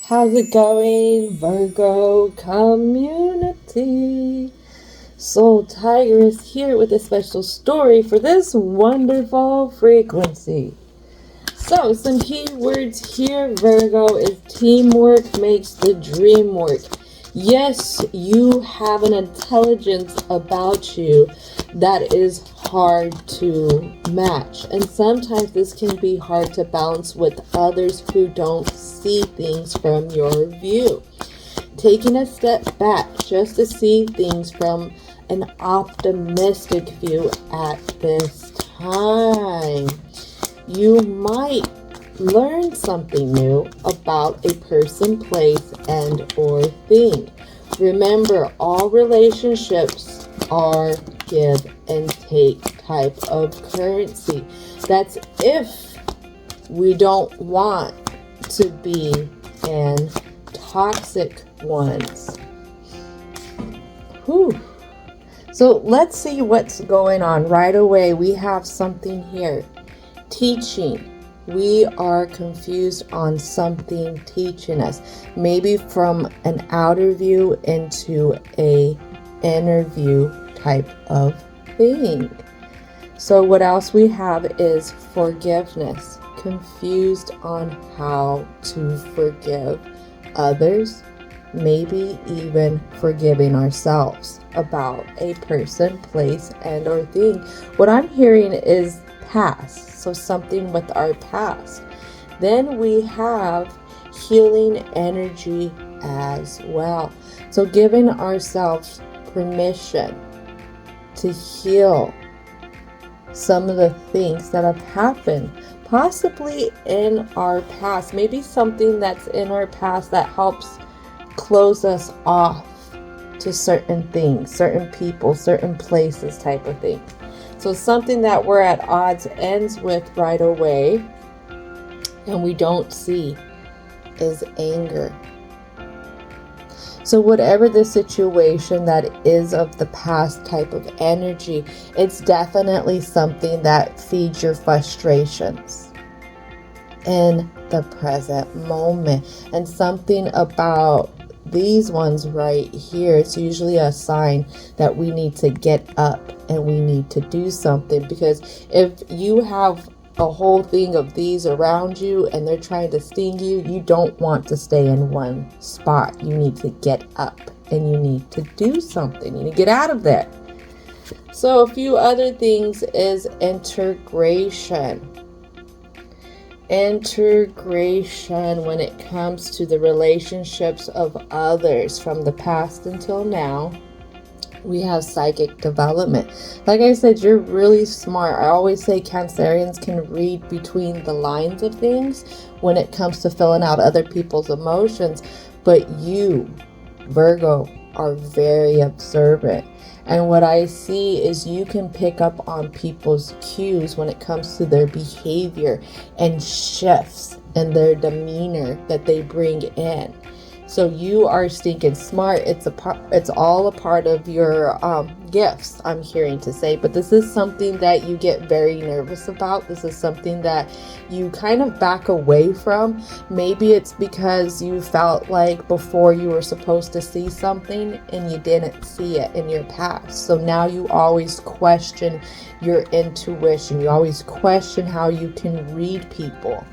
How's it going, Virgo community? Soul Tiger is here with a special story for this wonderful frequency. So, some key words here, Virgo, is teamwork makes the dream work. Yes, you have an intelligence about you that is hard to match. And sometimes this can be hard to balance with others who don't see things from your view. Taking a step back just to see things from an optimistic view at this time. You might learn something new about a person, place, and or thing. Remember, all relationships are give and take type of currency. That's if we don't want to be in toxic ones. Whew. So let's see what's going on. Right away, we have something here. Teaching. We are confused on something teaching us. Maybe from an outer view into a inner view type of thing. So what else we have is forgiveness. Confused on how to forgive others. Maybe even forgiving ourselves about a person, place, and or thing. What I'm hearing is past. So something with our past. Then we have healing energy as well. So giving ourselves permission to heal some of the things that have happened, possibly in our past. Maybe something that's in our past that helps close us off to certain things, certain people, certain places type of thing. So something that we're at odds ends with right away and we don't see is anger. So whatever the situation that is of the past type of energy, it's definitely something that feeds your frustrations in the present moment. And something about these ones right here, it's usually a sign that we need to get up and we need to do something. Because if you have a whole thing of these around you and they're trying to sting you, you don't want to stay in one spot. You need to get up and you need to do something. You need to get out of there. So a few other things is integration. Integration when it comes to the relationships of others from the past until now. We have psychic development. Like I said, you're really smart. I always say Cancerians can read between the lines of things when it comes to filling out other people's emotions. But you, Virgo, are very observant. And what I see is you can pick up on people's cues when it comes to their behavior and shifts in their demeanor that they bring in. So you are stinking smart. It's all a part of your gifts, I'm hearing to say. But this is something that you get very nervous about. This is something that you kind of back away from. Maybe it's because you felt like before you were supposed to see something and you didn't see it in your past. So now you always question your intuition. You always question how you can read people.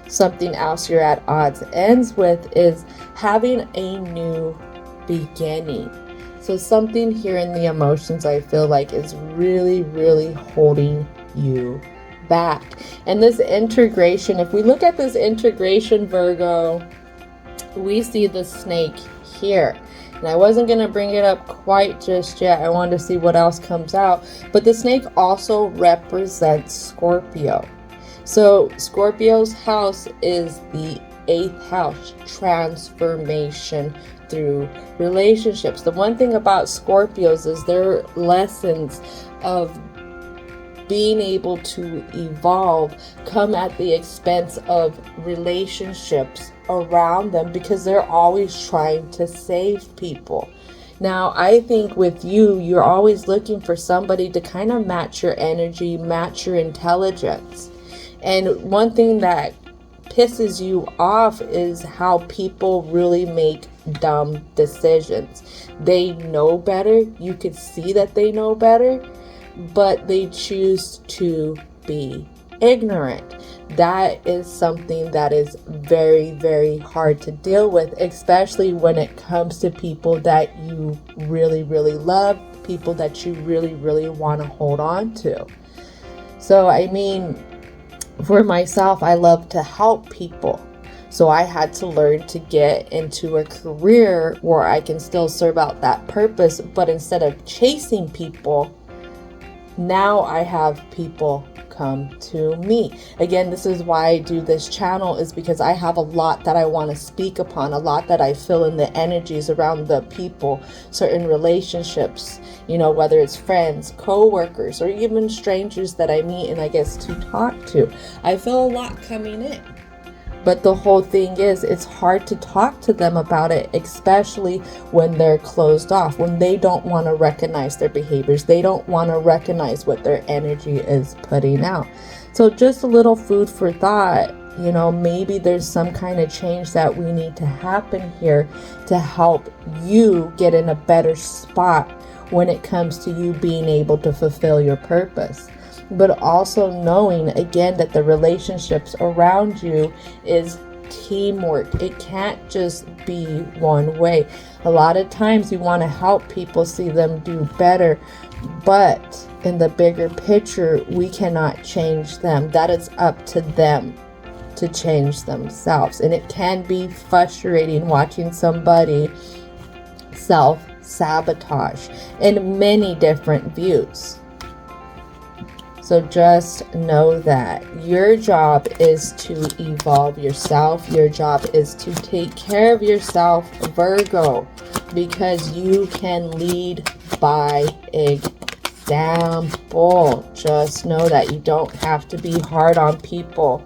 Something else you're at odds ends with is having a new beginning. So something here in the emotions I feel like is really, really holding you back. And this integration, if we look at this integration, Virgo, we see the snake here. And I wasn't going to bring it up quite just yet. I wanted to see what else comes out. But the snake also represents Scorpio. So Scorpio's house is the 8th house, transformation through relationships. The one thing about Scorpios is their lessons of being able to evolve come at the expense of relationships around them because they're always trying to save people. Now, I think with you, you're always looking for somebody to kind of match your energy, match your intelligence. And one thing that pisses you off is how people really make dumb decisions. They know better. You could see that they know better, but they choose to be ignorant. That is something that is very, very hard to deal with, especially when it comes to people that you really, really love, people that you really, really want to hold on to. So, I mean, for myself, I love to help people. So I had to learn to get into a career where I can still serve out that purpose, but instead of chasing people, now I have people come to me. Again, this is why I do this channel, is because I have a lot that I want to speak upon, a lot that I feel in the energies around the people, certain relationships, you know, whether it's friends, co-workers, or even strangers that I meet and I get to talk to. I feel a lot coming in. But the whole thing is, it's hard to talk to them about it, especially when they're closed off, when they don't want to recognize their behaviors. They don't want to recognize what their energy is putting out. So just a little food for thought, you know, maybe there's some kind of change that we need to happen here to help you get in a better spot when it comes to you being able to fulfill your purpose. But also knowing, again, that the relationships around you is teamwork. It can't just be one way. A lot of times you want to help people see them do better, but in the bigger picture, we cannot change them. That is up to them to change themselves. And it can be frustrating watching somebody self-sabotage in many different views. So just know that your job is to evolve yourself. Your job is to take care of yourself, Virgo, because you can lead by example. Just know that you don't have to be hard on people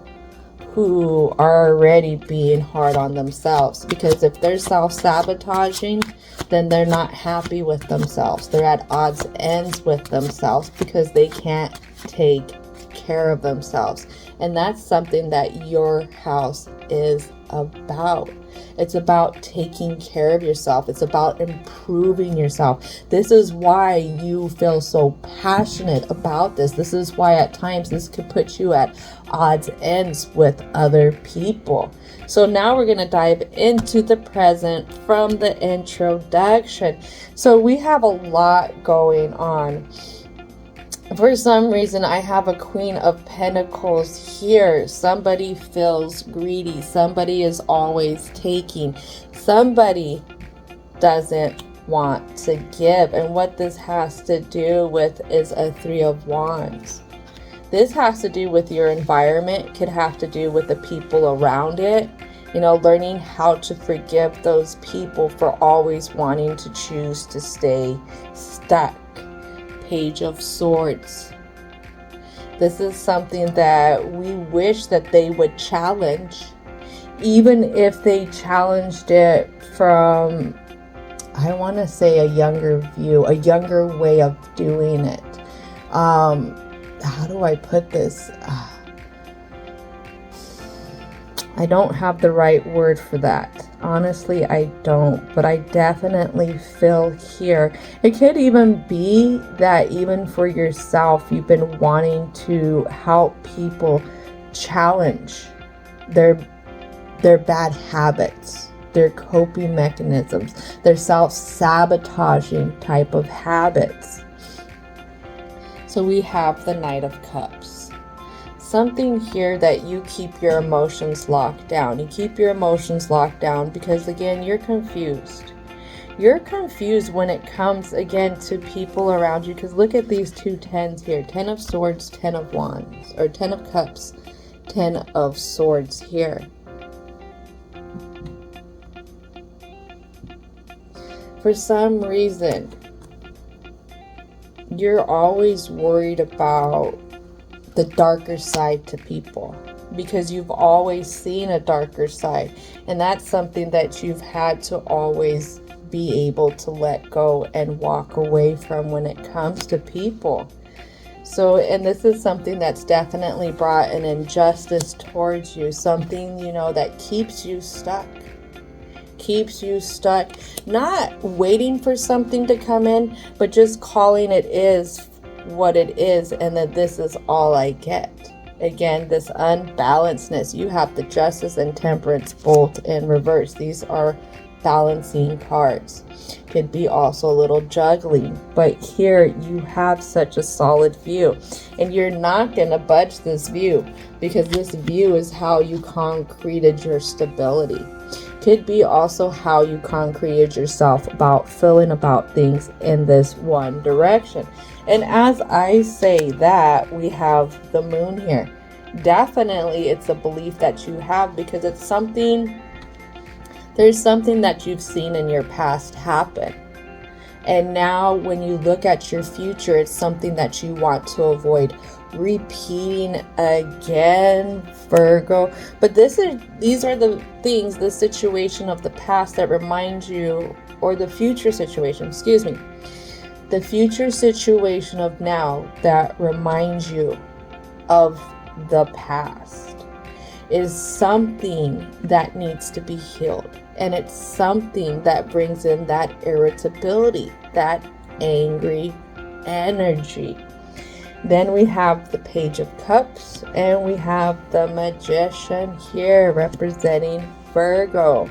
who are already being hard on themselves, because if they're self-sabotaging, then they're not happy with themselves. They're at odds ends with themselves because they can't take care of themselves. And that's something that your house is about. It's about taking care of yourself. It's about improving yourself. This is why you feel so passionate about this. This is why at times this could put you at odds ends with other people. So now we're going to dive into the present from the introduction. So we have a lot going on. For some reason, I have a Queen of Pentacles here. Somebody feels greedy. Somebody is always taking. Somebody doesn't want to give. And what this has to do with is a Three of Wands. This has to do with your environment. It could have to do with the people around it. You know, learning how to forgive those people for always wanting to choose to stay stuck. Page of Swords. This is something that we wish that they would challenge, even if they challenged it from, I want to say, a younger view, a younger way of doing it. How do I put this? I don't have the right word for that. Honestly, I don't, but I definitely feel here. It could even be that even for yourself, you've been wanting to help people challenge their bad habits, their coping mechanisms, their self-sabotaging type of habits. So we have the Knight of Cups. Something here that you keep your emotions locked down. You keep your emotions locked down because, again, you're confused. You're confused when it comes, again, to people around you. Because look at these two tens here. 10 of Swords, 10 of Wands. Or 10 of Cups, 10 of Swords here. For some reason, you're always worried about the darker side to people because you've always seen a darker side, and that's something that you've had to always be able to let go and walk away from when it comes to people. So, and this is something that's definitely brought an injustice towards you, something, that keeps you stuck. Not waiting for something to come in, but just calling it is what it is, and that this is all I get. Again, this unbalancedness. You have the Justice and Temperance both in reverse. These are balancing cards. Could be also a little juggling, but here you have such a solid view, and you're not going to budge this view, because this view is how you concreted your stability. Could be also how you concreted yourself about feeling about things in this one direction. And as I say that, we have the moon here. Definitely it's a belief that you have, because it's something, there's something that you've seen in your past happen. And now when you look at your future, it's something that you want to avoid repeating again, Virgo. But these are the things, the situation of the past that reminds you, or the future situation, the future situation of now that reminds you of the past is something that needs to be healed. And it's something that brings in that irritability, that angry energy. Then we have the Page of Cups, and we have the Magician here representing Virgo.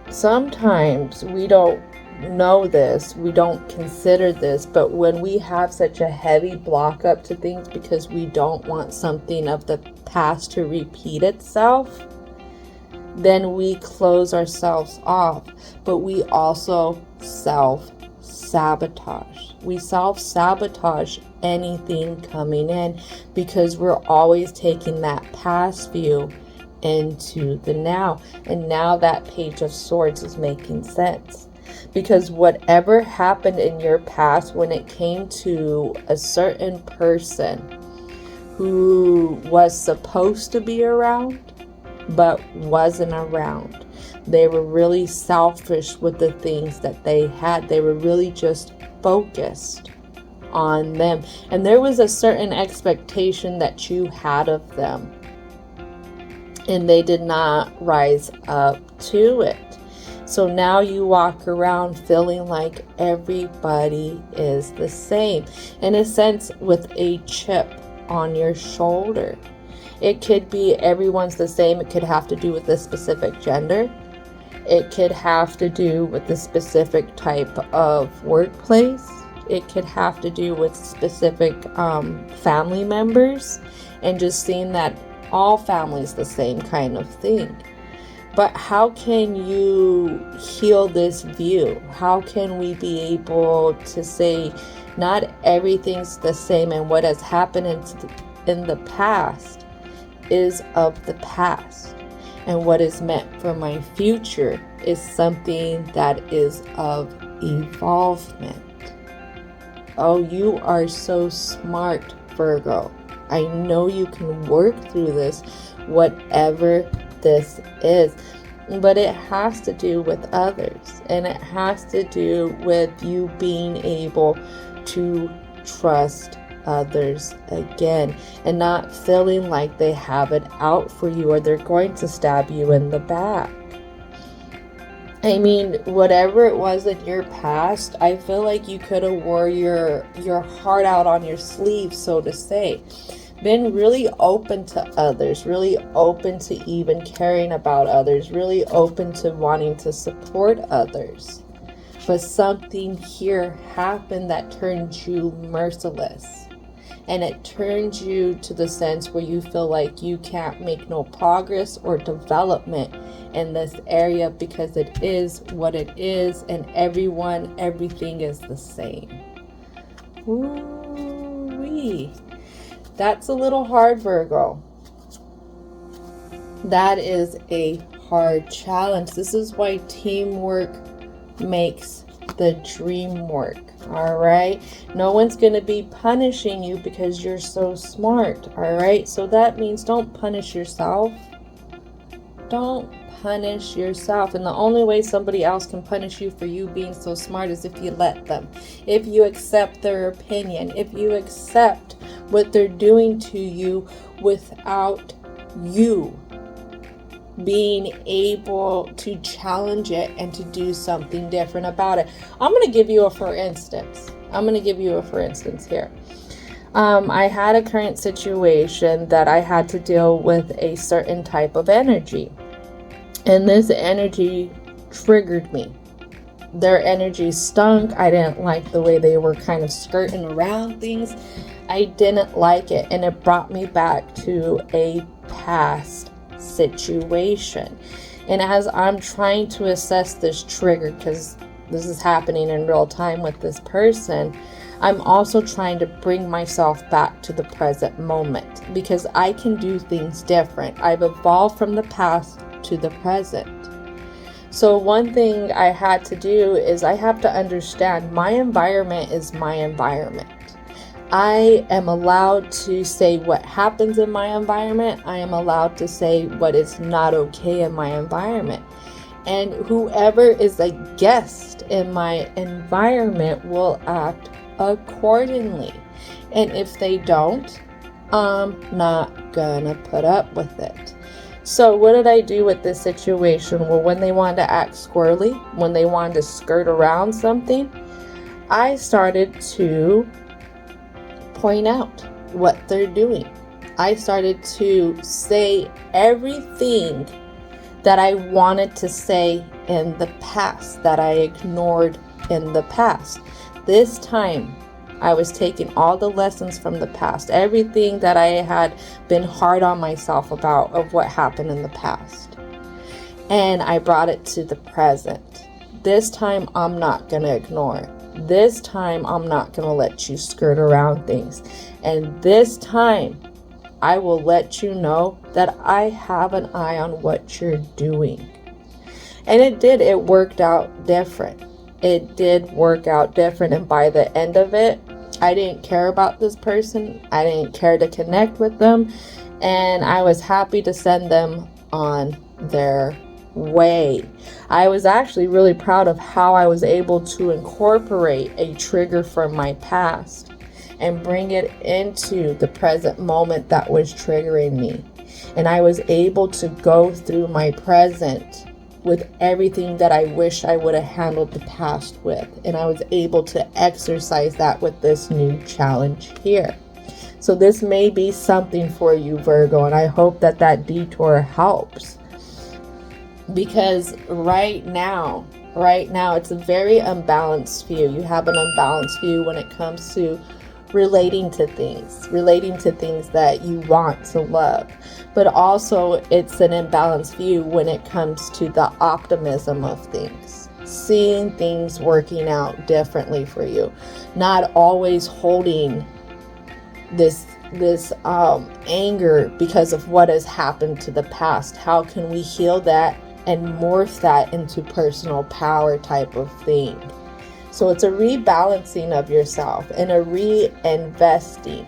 Sometimes we don't know this, we don't consider this, but when we have such a heavy block up to things because we don't want something of the past to repeat itself, then we close ourselves off. But we also self-sabotage. We self-sabotage anything coming in, because we're always taking that past view into the now. And now that Page of Swords is making sense. Because whatever happened in your past when it came to a certain person who was supposed to be around but wasn't around, they were really selfish with the things that they had. They were really just focused on them. And there was a certain expectation that you had of them, and they did not rise up to it. So now you walk around feeling like everybody is the same, in a sense, with a chip on your shoulder. It could be everyone's the same. It could have to do with a specific gender. It could have to do with a specific type of workplace. It could have to do with specific family members, and just seeing that all families the same kind of thing. But how can you heal this view? How can we be able to say not everything's the same, and what has happened in the past is of the past, and what is meant for my future is something that is of evolvement? Oh, you are so smart, Virgo. I know you can work through this, whatever this is, but it has to do with others, and it has to do with you being able to trust others again, and not feeling like they have it out for you, or they're going to stab you in the back. I mean, whatever it was in your past, I feel like you could have wore your heart out on your sleeve, so to say. Been really open to others, really open to even caring about others, really open to wanting to support others. But something here happened that turned you merciless. And it turned you to the sense where you feel like you can't make no progress or development in this area, because it is what it is, and everything is the same. Ooh-wee. That's a little hard, Virgo. That is a hard challenge. This is why teamwork makes the dream work. All right. No one's going to be punishing you because you're so smart. All right. So that means don't punish yourself. Don't punish yourself. And the only way somebody else can punish you for you being so smart is if you let them. If you accept their opinion. If you accept what they're doing to you without you being able to challenge it and to do something different about it. I'm going to give you a for instance. Here. I had a current situation that I had to deal with a certain type of energy. And this energy triggered me. Their energy stunk. I didn't like the way they were kind of skirting around things. I didn't like it. And it brought me back to a past situation. And as I'm trying to assess this trigger, because this is happening in real time with this person, I'm also trying to bring myself back to the present moment, because I can do things different. I've evolved from the past to the present. So one thing I had to do is I have to understand my environment is my environment. I am allowed to say what happens in my environment. I am allowed to say what is not okay in my environment. And whoever is a guest in my environment will act accordingly. And if they don't, I'm not gonna put up with it. So what did I do with this situation? Well, when they wanted to act squirrely, when they wanted to skirt around something, I started to point out what they're doing. I started to say everything that I wanted to say in the past, that I ignored in the past. This time, I was taking all the lessons from the past, everything that I had been hard on myself about of what happened in the past, and I brought it to the present. This time, I'm not going to ignore. This time, I'm not going to let you skirt around things. And this time, I will let you know that I have an eye on what you're doing. And it worked out different. It did work out different. And by the end of it, I didn't care about this person. I didn't care to connect with them. And I was happy to send them on their way. I was actually really proud of how I was able to incorporate a trigger from my past and bring it into the present moment that was triggering me. And I was able to go through my present with everything that I wish I would have handled the past with. And I was able to exercise that with this new challenge here. So this may be something for you, Virgo, and I hope that that detour helps. Because right now, it's a very unbalanced view. You have an unbalanced view when it comes to relating to things that you want to love. But also it's an imbalanced view when it comes to the optimism of things, seeing things working out differently for you, not always holding this anger because of what has happened to the past. How can we heal that and morph that into personal power type of thing? So it's a rebalancing of yourself and a reinvesting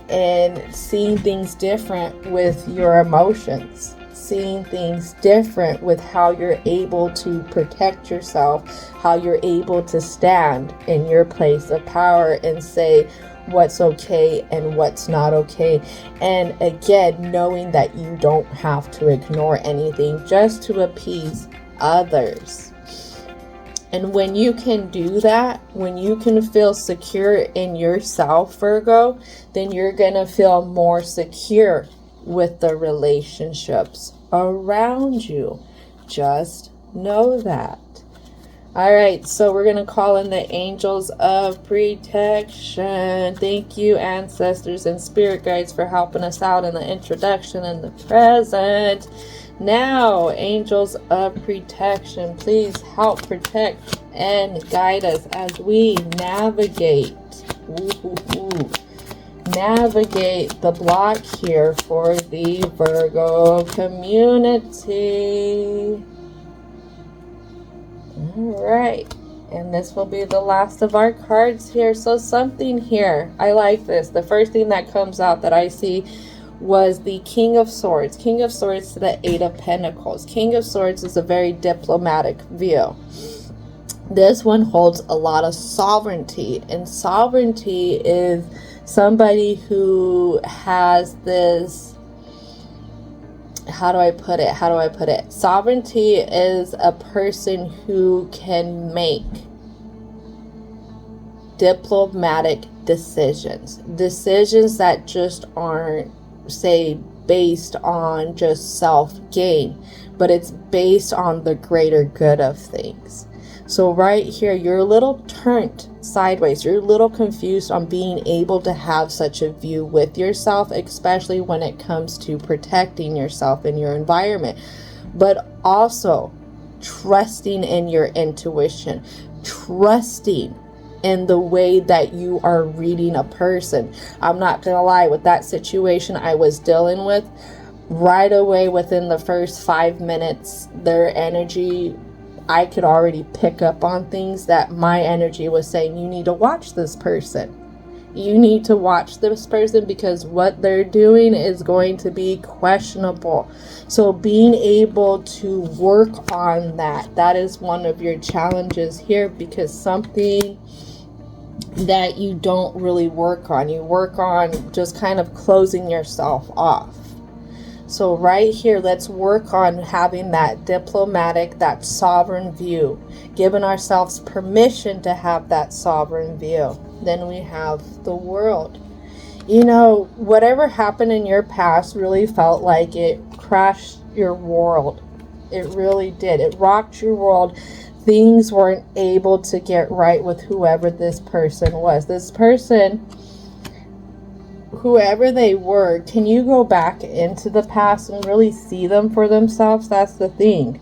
and seeing things different with your emotions, seeing things different with how you're able to protect yourself, how you're able to stand in your place of power and say what's okay and what's not okay. And again, knowing that you don't have to ignore anything just to appease others. And when you can do that, when you can feel secure in yourself, Virgo, then you're going to feel more secure with the relationships around you. Just know that. All right, so we're going to call in the angels of protection. Thank you, ancestors and spirit guides, for helping us out in the introduction and the present. Now, angels of protection, please help protect and guide us as we navigate. Navigate the block here for the Virgo community. All right, and this will be the last of our cards here. So something here, I like this. The first thing that comes out that I see was the King of Swords. King of Swords to the Eight of Pentacles. King of Swords is a very diplomatic view. This one holds a lot of sovereignty, and sovereignty is somebody who has this, how do I put it? Sovereignty is a person who can make diplomatic decisions that just aren't, say, based on just self-gain, but it's based on the greater good of things. So right here, you're a little turned sideways. You're a little confused on being able to have such a view with yourself, especially when it comes to protecting yourself in your environment, but also trusting in your intuition, trusting in the way that you are reading a person. I'm not gonna lie, with that situation I was dealing with, right away within the first 5 minutes, their energy, I could already pick up on things that my energy was saying, you need to watch this person. You need to watch this person because what they're doing is going to be questionable. So being able to work on that is one of your challenges here, because something that you don't really work on. You work on just kind of closing yourself off. So right here, let's work on having that diplomatic, that sovereign view, giving ourselves permission to have that sovereign view. Then we have the World. You know, whatever happened in your past really felt like it crashed your world. It really did. It rocked your world. Things weren't able to get right with whoever this person was. This person, whoever they were, can you go back into the past and really see them for themselves? That's the thing.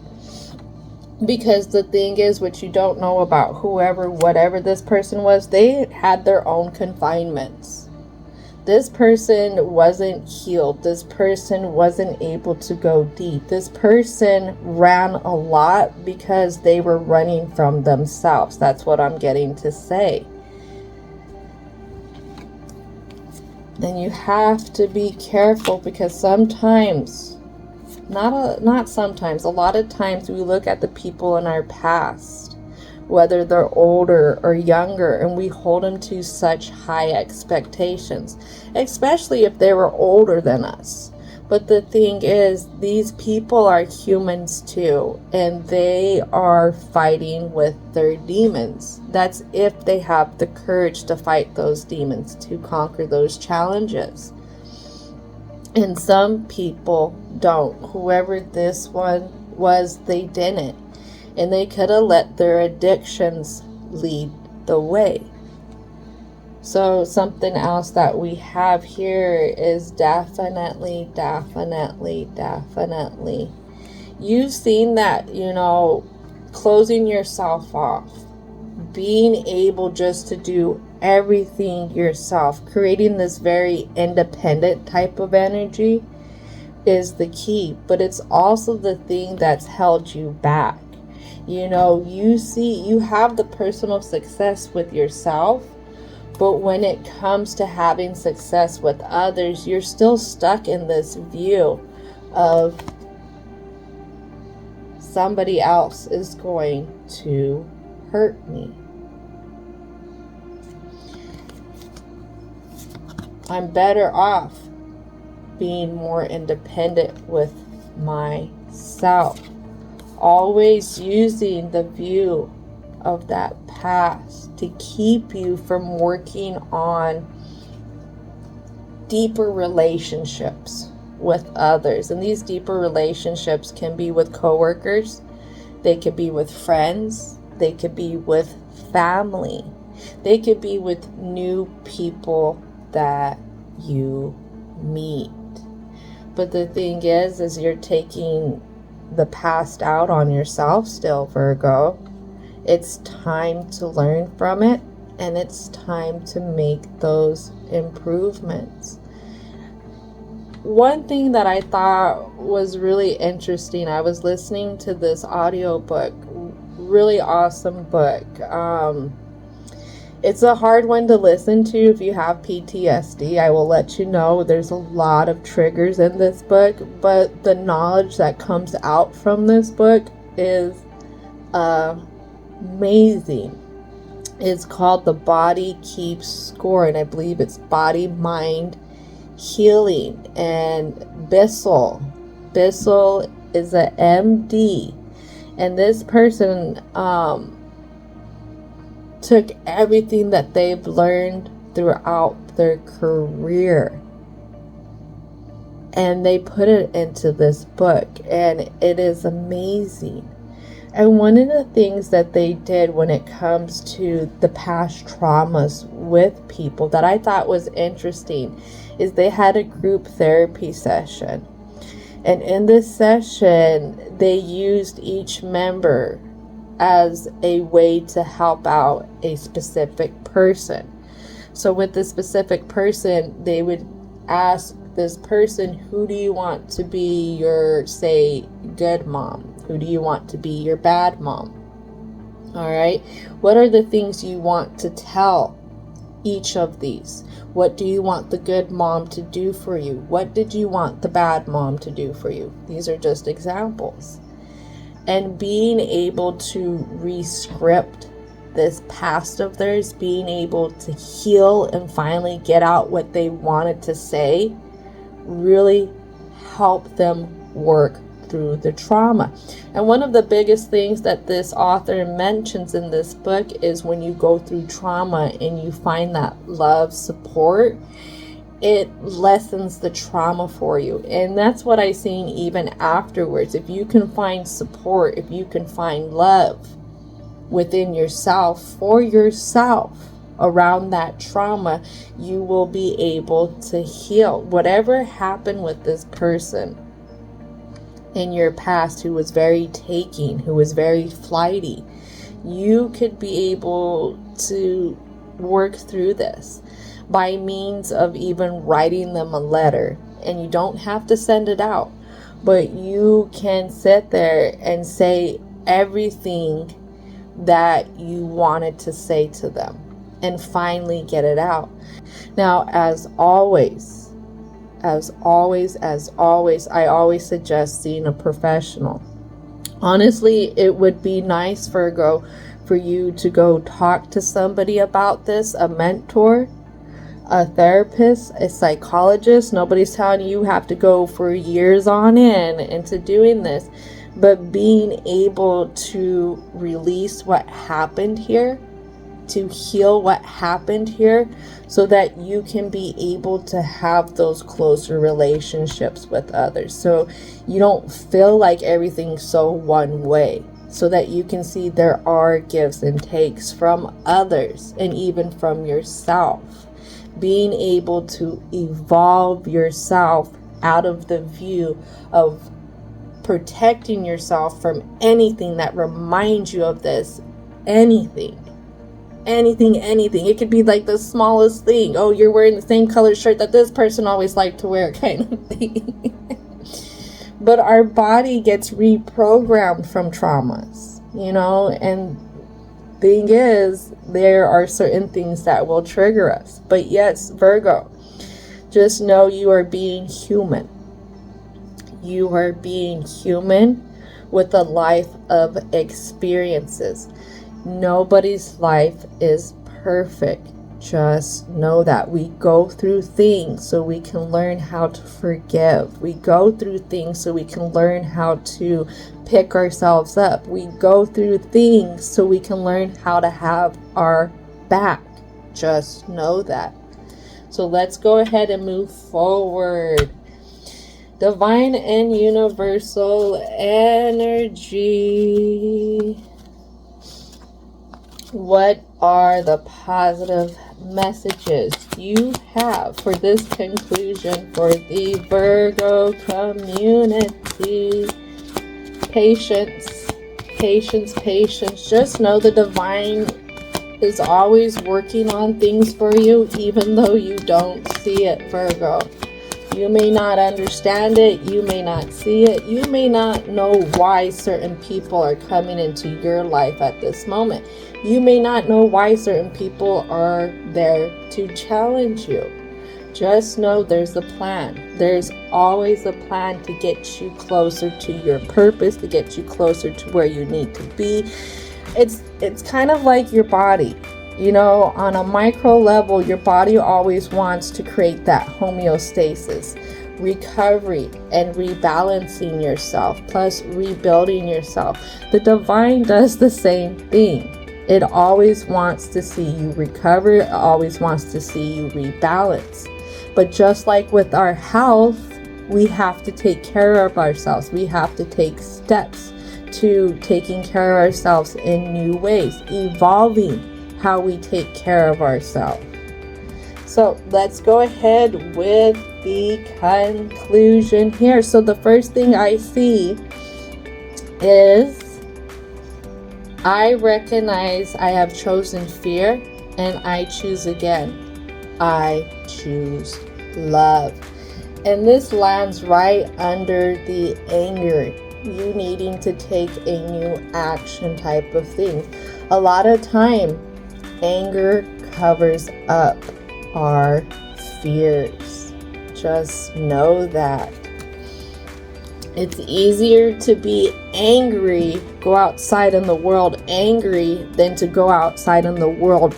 Because the thing is, what you don't know about whoever, whatever this person was, they had their own confinements. This person wasn't healed. This person wasn't able to go deep. This person ran a lot because they were running from themselves. That's what I'm getting to say. And you have to be careful, because sometimes, not sometimes, a lot of times we look at the people in our past, whether they're older or younger, and we hold them to such high expectations, especially if they were older than us. But the thing is, these people are humans too, and they are fighting with their demons. That's if they have the courage to fight those demons, to conquer those challenges. And some people don't. Whoever this one was, they didn't. And they could have let their addictions lead the way. So something else that we have here is definitely. You've seen that, you know, closing yourself off, being able just to do everything yourself, creating this very independent type of energy is the key. But it's also the thing that's held you back. You know, you have the personal success with yourself, but when it comes to having success with others, you're still stuck in this view of somebody else is going to hurt me. I'm better off being more independent with myself. Always using the view of that past to keep you from working on deeper relationships with others. And these deeper relationships can be with coworkers, they could be with friends, they could be with family, they could be with new people that you meet. But the thing is you're taking the past out on yourself still, Virgo. It's time to learn from it, and it's time to make those improvements. One thing that I thought was really interesting, I was listening to this audiobook, really awesome book. It's a hard one to listen to if you have PTSD. I will let you know there's a lot of triggers in this book, but the knowledge that comes out from this book is amazing. It's called The Body Keeps Score, and I believe it's Body, Mind, Healing. And Bissell is a MD, and this person took everything that they've learned throughout their career and they put it into this book, and it is amazing. And one of the things that they did when it comes to the past traumas with people that I thought was interesting is they had a group therapy session. And in this session, they used each member as a way to help out a specific person. So with the specific person, they would ask this person, who do you want to be your, say, good mom? Who do you want to be your bad mom? All right. What are the things you want to tell each of these? What do you want the good mom to do for you? What did you want the bad mom to do for you? These are just examples. And being able to re-script this past of theirs, being able to heal and finally get out what they wanted to say, really helped them work through the trauma. And one of the biggest things that this author mentions in this book is when you go through trauma and you find that love, support, it lessens the trauma for you. And that's what I seen even afterwards. If you can find support, if you can find love within yourself, for yourself, around that trauma, you will be able to heal. Whatever happened with this person in your past who was very taking, who was very flighty, you could be able to work through this by means of even writing them a letter. And you don't have to send it out, but you can sit there and say everything that you wanted to say to them and finally get it out. Now, as always, I always suggest seeing a professional. Honestly, it would be nice, Virgo, for you to go talk to somebody about this, a mentor, a therapist, a psychologist. Nobody's telling you have to go for years on end into doing this, but being able to release what happened here, to heal what happened here, so that you can be able to have those closer relationships with others, so you don't feel like everything's so one way, so that you can see there are gives and takes from others and even from yourself. Being able to evolve yourself out of the view of protecting yourself from anything that reminds you of this. Anything. It could be like the smallest thing. Oh, you're wearing the same color shirt that this person always liked to wear, kind of thing. But our body gets reprogrammed from traumas, and thing is, there are certain things that will trigger us. But yes, Virgo, just know you are being human. You are being human with a life of experiences. Nobody's life is perfect. Just know that we go through things so we can learn how to forgive. We go through things so we can learn how to pick ourselves up. We go through things so we can learn how to have our back. Just know that. So let's go ahead and move forward. Divine and universal energy. What are the positive messages you have for this conclusion for the Virgo community? Patience. Just know the divine is always working on things for you, even though you don't see it, Virgo. You may not understand it. You may not see it. You may not know why certain people are coming into your life at this moment. You may not know why certain people are there to challenge you. Just know there's a plan. There's always a plan to get you closer to your purpose, to get you closer to where you need to be. It's kind of like your body. You know, on a micro level, your body always wants to create that homeostasis, recovery, and rebalancing yourself, plus rebuilding yourself. The divine does the same thing. It always wants to see you recover. It always wants to see you rebalance. But just like with our health, we have to take care of ourselves. We have to take steps to taking care of ourselves in new ways, evolving how we take care of ourselves. So let's go ahead with the conclusion here. So the first thing I see is, I recognize I have chosen fear and I choose again. I choose love. And this lands right under the anger, you needing to take a new action type of thing. A lot of time, anger covers up our fears. Just know that. It's easier to be angry, go outside in the world angry, than to go outside in the world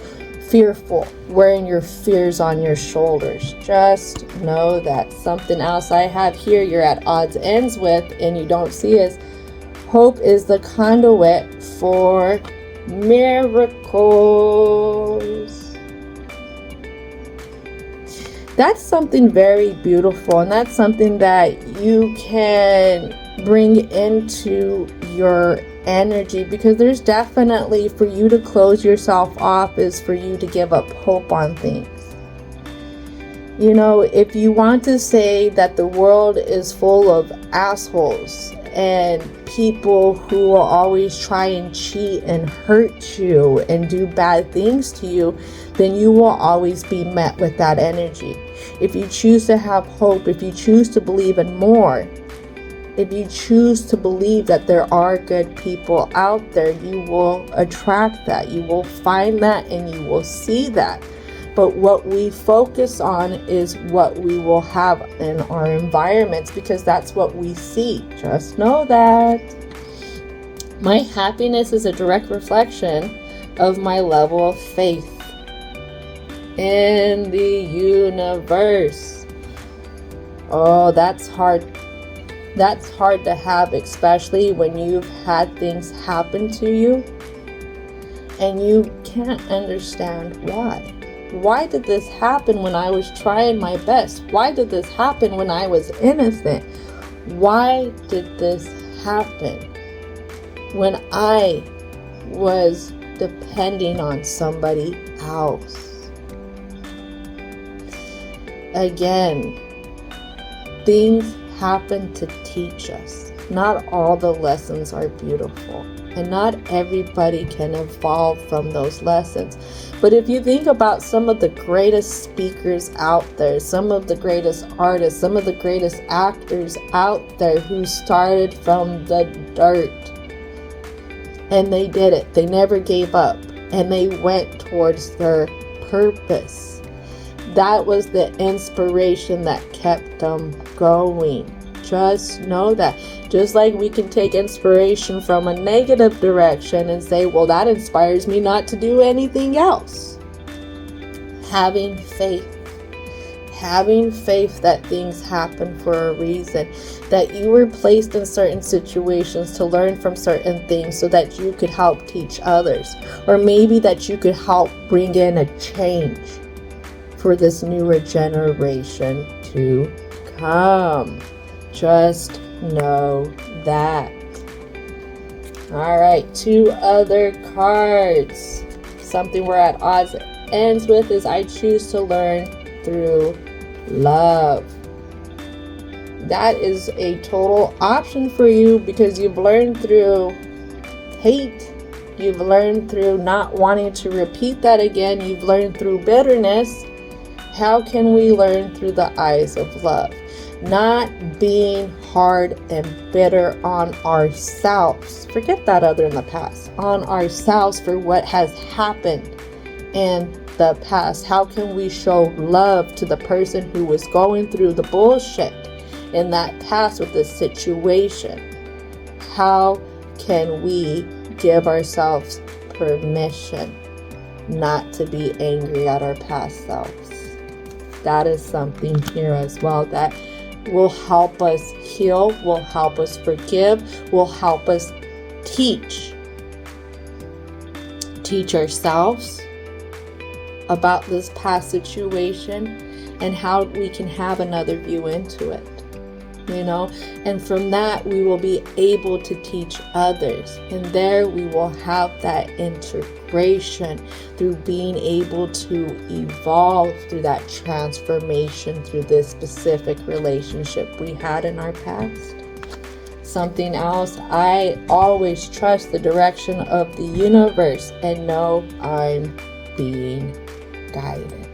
fearful, wearing your fears on your shoulders. Just know that. Something else I have here you're at odds ends with and you don't see is, hope is the conduit for miracles. That's something very beautiful, and that's something that you can bring into your energy, because there's definitely, for you to close yourself off is for you to give up hope on things. You know, if you want to say that the world is full of assholes and people who will always try and cheat and hurt you and do bad things to you, then you will always be met with that energy. If you choose to have hope, if you choose to believe in more, if you choose to believe that there are good people out there, you will attract that. You will find that and you will see that. But what we focus on is what we will have in our environments, because that's what we see. Just know that. My happiness is a direct reflection of my level of faith in the universe. Oh, that's hard. That's hard to have, especially when you've had things happen to you and you can't understand why. Why did this happen when I was trying my best? Why did this happen when I was innocent? Why did this happen when I was depending on somebody else? Again, things happen to teach us. Not all the lessons are beautiful, and not everybody can evolve from those lessons. But if you think about some of the greatest speakers out there, some of the greatest artists, some of the greatest actors out there who started from the dirt, and they did it. They never gave up, and they went towards their purpose. That was the inspiration that kept them going. Just know that. Just like we can take inspiration from a negative direction and say, well, that inspires me not to do anything else. Having faith. Having faith that things happen for a reason. That you were placed in certain situations to learn from certain things so that you could help teach others. Or maybe that you could help bring in a change for this newer generation to come. Just know that. Alright, 2 other cards. Something we're at odds ends with is, I choose to learn through love. That is a total option for you, because you've learned through hate. You've learned through not wanting to repeat that again. You've learned through bitterness. How can we learn through the eyes of love? Not being hard and bitter on ourselves. Forget that other in the past. On ourselves for what has happened in the past. How can we show love to the person who was going through the bullshit in that past with this situation? How can we give ourselves permission not to be angry at our past selves? That is something here as well that will help us heal, will help us forgive, will help us teach ourselves about this past situation and how we can have another view into it, and from that we will be able to teach others, and there we will have that integration through being able to evolve through that transformation through this specific relationship we had in our past. Something else, I always trust the direction of the universe and know I'm being guided.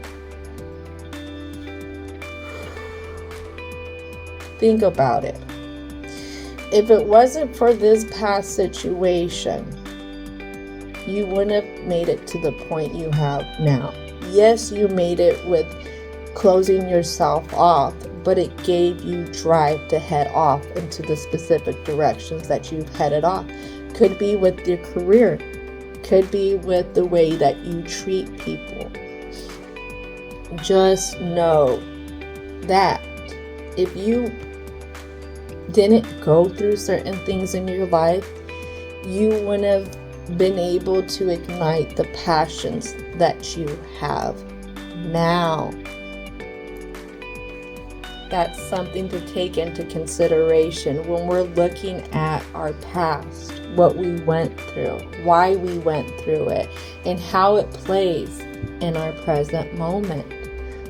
Think about it. If it wasn't for this past situation, you wouldn't have made it to the point you have now. Yes, you made it with closing yourself off, but it gave you drive to head off into the specific directions that you've headed off. Could be with your career, could be with the way that you treat people. Just know that if you didn't go through certain things in your life, you wouldn't have been able to ignite the passions that you have now. That's something to take into consideration when we're looking at our past, what we went through, why we went through it, and how it plays in our present moment.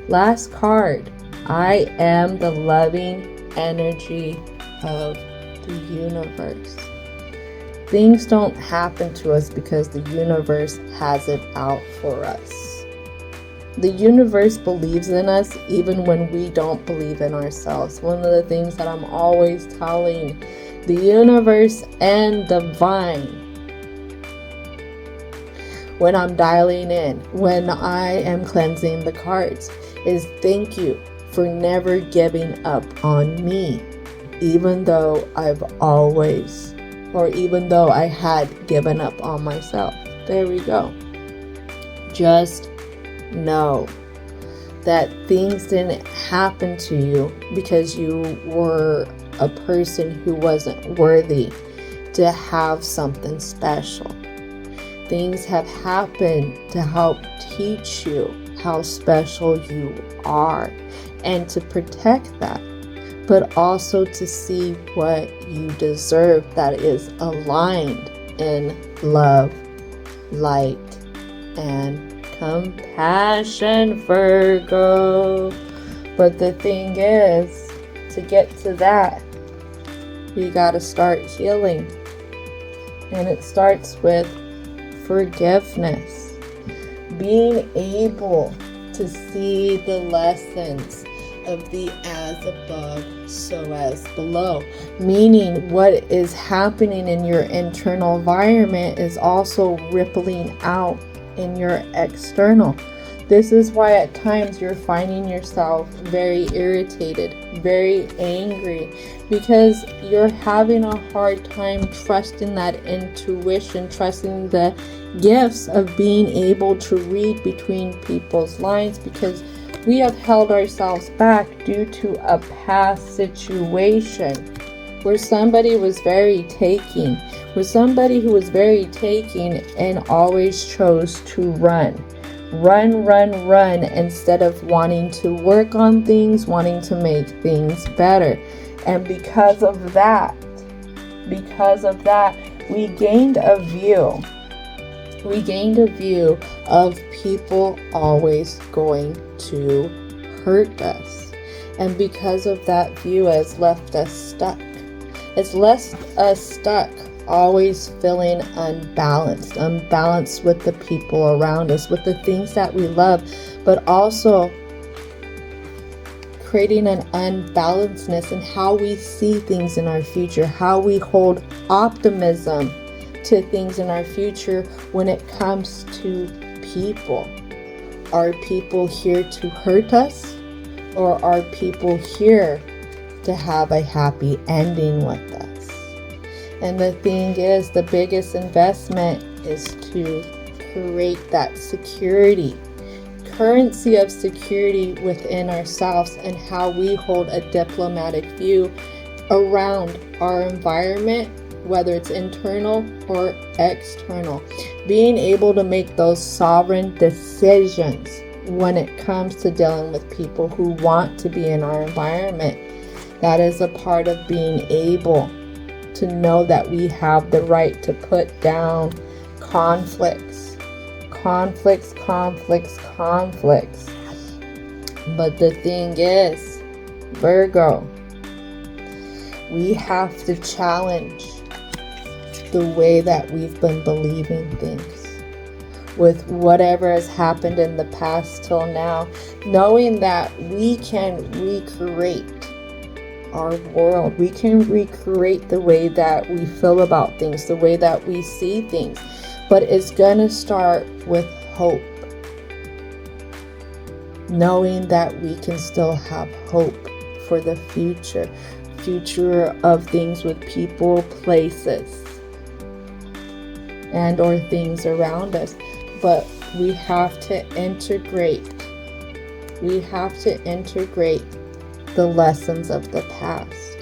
Last card, I am the loving energy of the universe. Things don't happen to us because the universe has it out for us. The universe believes in us even when we don't believe in ourselves. One of the things that I'm always telling the universe and divine when I'm dialing in, when I am cleansing the cards, is thank you for never giving up on me, even though even though I had given up on myself. There we go. Just know that things didn't happen to you because you were a person who wasn't worthy to have something special. Things have happened to help teach you how special you are and to protect that, but also to see what you deserve that is aligned in love, light, and compassion, Virgo. But the thing is, to get to that, we gotta start healing. And it starts with forgiveness. Being able to see the lessons of the as above, so as below. Meaning what is happening in your internal environment is also rippling out in your external. This is why at times you're finding yourself very irritated, very angry, because you're having a hard time trusting that intuition, trusting the gifts of being able to read between people's lines, because we have held ourselves back due to a past situation where somebody was very taking, and always chose to run instead of wanting to work on things, wanting to make things better. And because of that, we gained a view of people always going to hurt us. And because of that view has left us stuck. It's left us stuck, always feeling unbalanced with the people around us, with the things that we love, but also creating an unbalancedness in how we see things in our future, how we hold optimism to things in our future when it comes to people. Are people here to hurt us, or are people here to have a happy ending with us? And the thing is, the biggest investment is to create that security, currency of security within ourselves, and how we hold a diplomatic view around our environment, whether it's internal or external. Being able to make those sovereign decisions when it comes to dealing with people who want to be in our environment. That is a part of being able to know that we have the right to put down conflicts. But the thing is, Virgo, we have to challenge the way that we've been believing things with whatever has happened in the past till now, knowing that we can recreate our world. We can recreate the way that we feel about things, the way that we see things. But it's going to start with hope. Knowing that we can still have hope for the future of things with people, places, and or things around us. But we have to integrate the lessons of the past,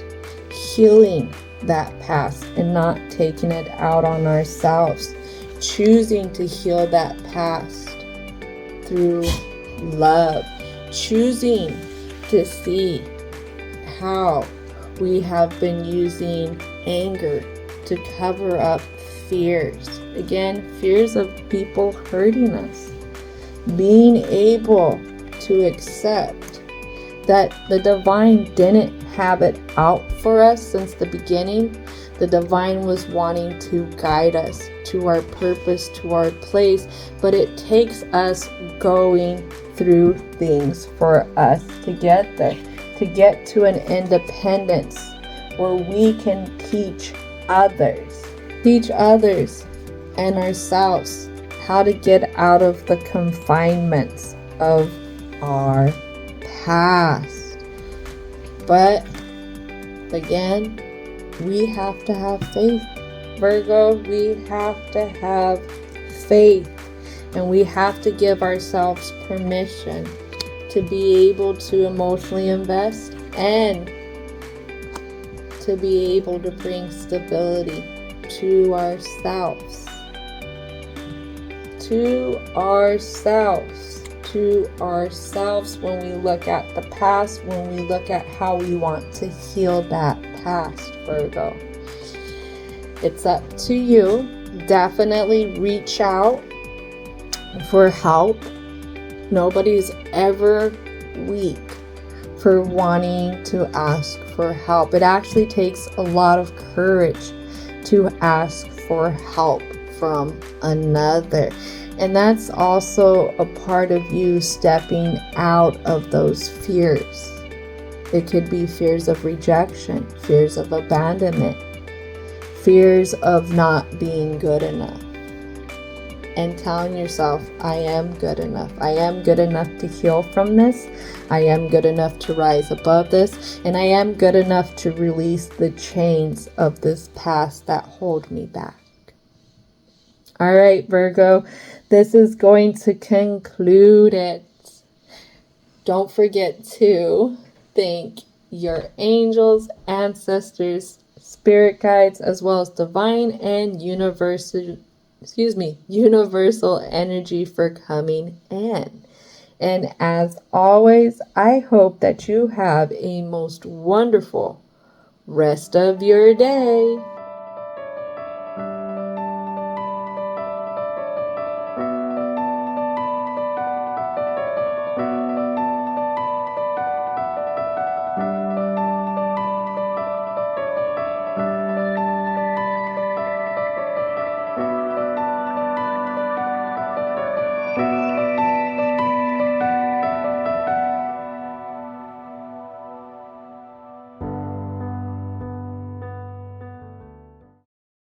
healing that past and not taking it out on ourselves, choosing to heal that past through love, choosing to see how we have been using anger to cover up fears. Again, fears of people hurting us. Being able to accept that the divine didn't have it out for us since the beginning. The divine was wanting to guide us to our purpose, to our place, but it takes us going through things for us to get there, to get to an independence where we can teach others and ourselves how to get out of the confinements of our past. But again, we have to have faith, Virgo. We have to have faith, and we have to give ourselves permission to be able to emotionally invest and to be able to bring stability to ourselves. When we look at the past, when we look at how we want to heal that past, Virgo. It's up to you. Definitely reach out for help. Nobody's ever weak for wanting to ask for help. It actually takes a lot of courage to ask for help from another. And that's also a part of you stepping out of those fears. It could be fears of rejection, fears of abandonment, fears of not being good enough. And telling yourself, I am good enough. I am good enough to heal from this. I am good enough to rise above this. And I am good enough to release the chains of this past that hold me back. All right, Virgo, this is going to conclude it. Don't forget to thank your angels, ancestors, spirit guides, as well as divine and universal energy for coming in. And as always, I hope that you have a most wonderful rest of your day.